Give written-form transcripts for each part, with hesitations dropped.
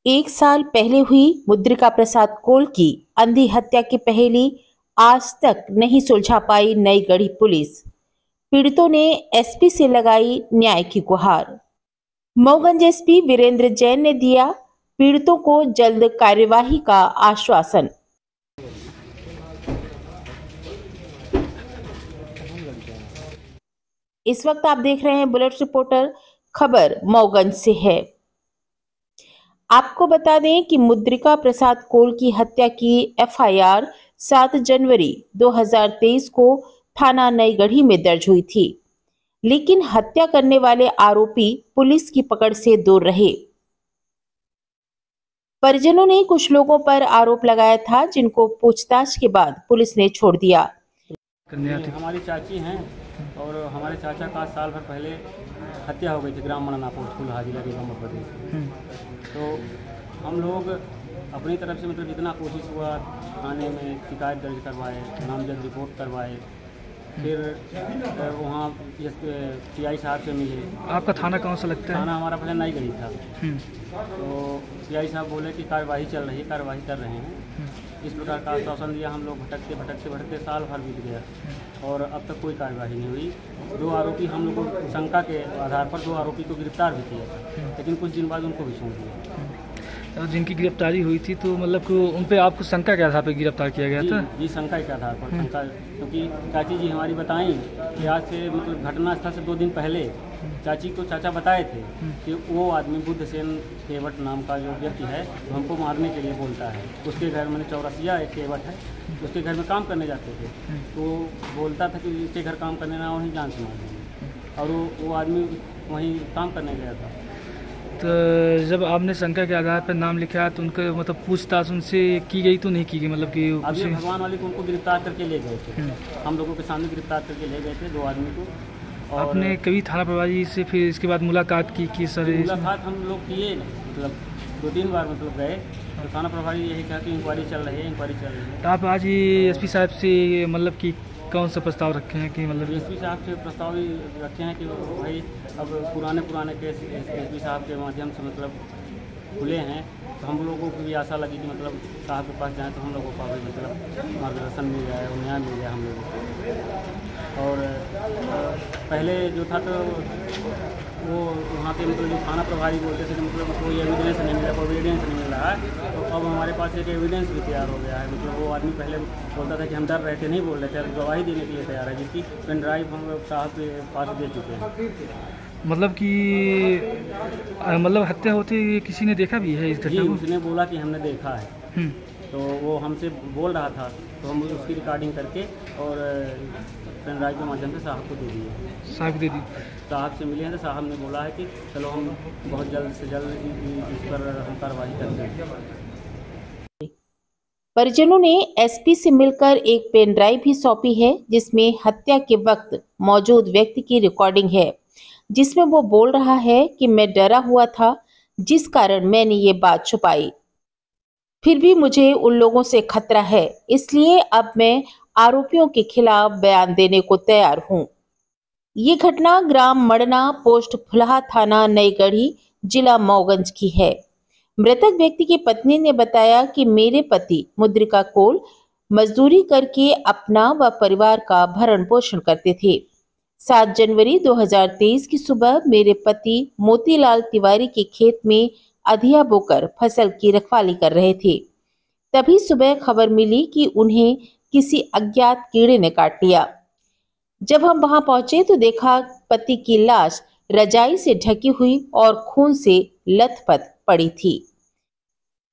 एक साल पहले हुई मुद्रिका प्रसाद कोल की अंधी हत्या की पहेली आज तक नहीं सुलझा पाई नई गढ़ी पुलिस। पीड़ितों ने एसपी से लगाई न्याय की गुहार। मऊगंज एसपी वीरेंद्र जैन ने दिया पीड़ितों को जल्द कार्यवाही का आश्वासन। इस वक्त आप देख रहे हैं बुलेट रिपोर्टर। खबर मऊगंज से है। आपको बता दें कि मुद्रिका प्रसाद कोल की हत्या की एफआईआर 7 जनवरी 2023 को थाना नई गढ़ी में दर्ज हुई थी, लेकिन हत्या करने वाले आरोपी पुलिस की पकड़ से दूर रहे। परिजनों ने कुछ लोगों पर आरोप लगाया था, जिनको पूछताछ के बाद पुलिस ने छोड़ दिया। हमारी चाची हैं और हमारे चाचा का साल भर पहले हत्या हो गई थी ग्राम मणनापुर स्कूल हाजिला रीवा मध्य प्रदेश। तो हम लोग अपनी तरफ से मतलब जितना कोशिश हुआ थाने में शिकायत दर्ज करवाए, नामजद रिपोर्ट करवाए, फिर वहाँ पीआई साहब से मिले। आपका थाना कौन सा लगता है? थाना हमारा पहले नई गढ़ी था। तो पीआई साहब बोले कि कार्यवाही चल रही है, कार्यवाही कर रहे हैं। इस प्रकार का आश्वासन दिया। हम लोग भटकते साल भर बीत गया और अब तक कोई कार्यवाही नहीं हुई। 2 आरोपी हम लोग को शंका के आधार पर 2 आरोपी को गिरफ्तार भी किया, लेकिन कुछ दिन बाद उनको भी छोड़ दिया। जिनकी गिरफ्तारी हुई थी तो मतलब कि उन पे आपको शंका के आधार पर गिरफ्तार किया गया था? जी, शंका के आधार पर। शंका क्योंकि चाची जी हमारी बताई कि आज से मतलब घटनास्थल से 2 दिन पहले चाची को चाचा बताए थे कि वो आदमी बुद्धसेन केवट नाम का जो व्यक्ति है वो हमको मारने के लिए बोलता है। उसके घर में चौरसिया एक केवट है, उसके घर में काम करने जाते थे। तो बोलता था कि उसके घर काम करने ना, वहीं जान से मार देंगे। और वो आदमी वहीं काम करने गया था। तो जब आपने शंका के आधार पर नाम लिखा तो उनको मतलब पूछताछ उनसे की गई तो नहीं की गई? मतलब कि अभी भगवान वाले को उनको गिरफ्तार करके ले गए थे। हम लोगों के सामने गिरफ्तार करके ले गए थे 2 आदमी को। और आपने कभी थाना प्रभारी से फिर इसके बाद मुलाकात की सर? मुलाकात हम लोग किए, मतलब 2-3 बार मतलब गए। तो थाना प्रभारी यही कहा कि इंक्वायरी चल रही है, इंक्वायरी चल रही है। तो आप आज ही एसपी साहब से मतलब कि कौन सा प्रस्ताव रखे हैं? कि मतलब एसपी साहब से प्रस्ताव भी रखे हैं कि भाई अब पुराने केस एसपी साहब के माध्यम से मतलब खुले हैं, तो हम लोगों को भी आशा लगी कि मतलब साहब के पास जाएँ तो हम लोगों को भी मतलब मार्गदर्शन मिल जाए और न्याय मिल जाए हम लोगों को। और पहले जो था तो वो वहाँ के मतलब जो थाना प्रभारी बोलते थे कि मतलब कोई एविडेंस नहीं मिला, कोई एविडेंस नहीं मिल रहा है। तो अब हमारे पास एक एविडेंस भी तैयार हो गया है। मतलब वो आदमी पहले बोलता था कि हम डर रहे थे, नहीं बोल रहे थे, अब गवाही देने के लिए तैयार है, जिसकी पेन ड्राइव हम लोग साहब के पास दे चुके हैं। मतलब कि मतलब हत्या होती किसी ने देखा भी है इस घटना को? उसने बोला कि हमने देखा है। तो वो हमसे बोल रहा था, तो हम उसकी रिकॉर्डिंग करके और पेन ड्राइव के माध्यम से साहब को दे दिए। साहब दे दी? साहब से मिले हैं तो साहब ने बोला है कि चलो हम बहुत जल्द से जल्द इस पर हम कार्रवाई करते हैं। परिजनों ने एसपी से मिलकर एक पेन ड्राइव भी सौंपी है, जिसमें हत्या के वक्त मौजूद व्यक्ति की रिकॉर्डिंग है, जिसमें वो बोल रहा है कि मैं डरा हुआ था, जिस कारण मैंने ये बात छुपाई। फिर भी मुझे उन लोगों से खतरा है, इसलिए अब मैं आरोपियों के खिलाफ बयान देने को तैयार हूं। ये घटना ग्राम मड़ना, पोस्ट फुलहा, थाना नई गढ़ी, जिला मऊगंज की है। मृतक व्यक्ति की पत्नी ने बताया कि मेरे पति मुद्रिका कोल मजदूरी करके अपना व परिवार का भरण पोषण करते थे। 7 जनवरी 2023 की सुबह मेरे पति मोतीलाल तिवारी के खेत में अधिया बोकर फसल की रखवाली कर रहे थे। तभी सुबह खबर मिली कि उन्हें किसी अज्ञात कीड़े ने काट लिया। जब हम वहां पहुंचे तो देखा पति की लाश रजाई से ढकी हुई और खून से लथपथ पड़ी थी।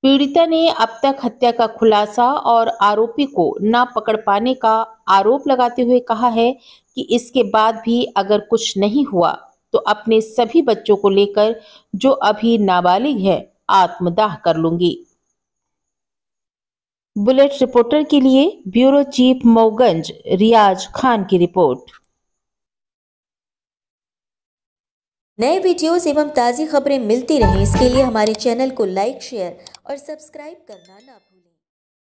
पीड़िता ने अब तक हत्या का खुलासा और आरोपी को न पकड़ पाने का आरोप लगाते हुए कहा है कि इसके बाद भी अगर कुछ नहीं हुआ तो अपने सभी बच्चों को लेकर, जो अभी नाबालिग हैं, आत्मदाह कर लूंगी। बुलेट रिपोर्टर के लिए ब्यूरो चीफ मऊगंज रियाज खान की रिपोर्ट। नए वीडियोस एवं ताज़ी खबरें मिलती रहें, इसके लिए हमारे चैनल को लाइक, शेयर और सब्सक्राइब करना ना भूलें।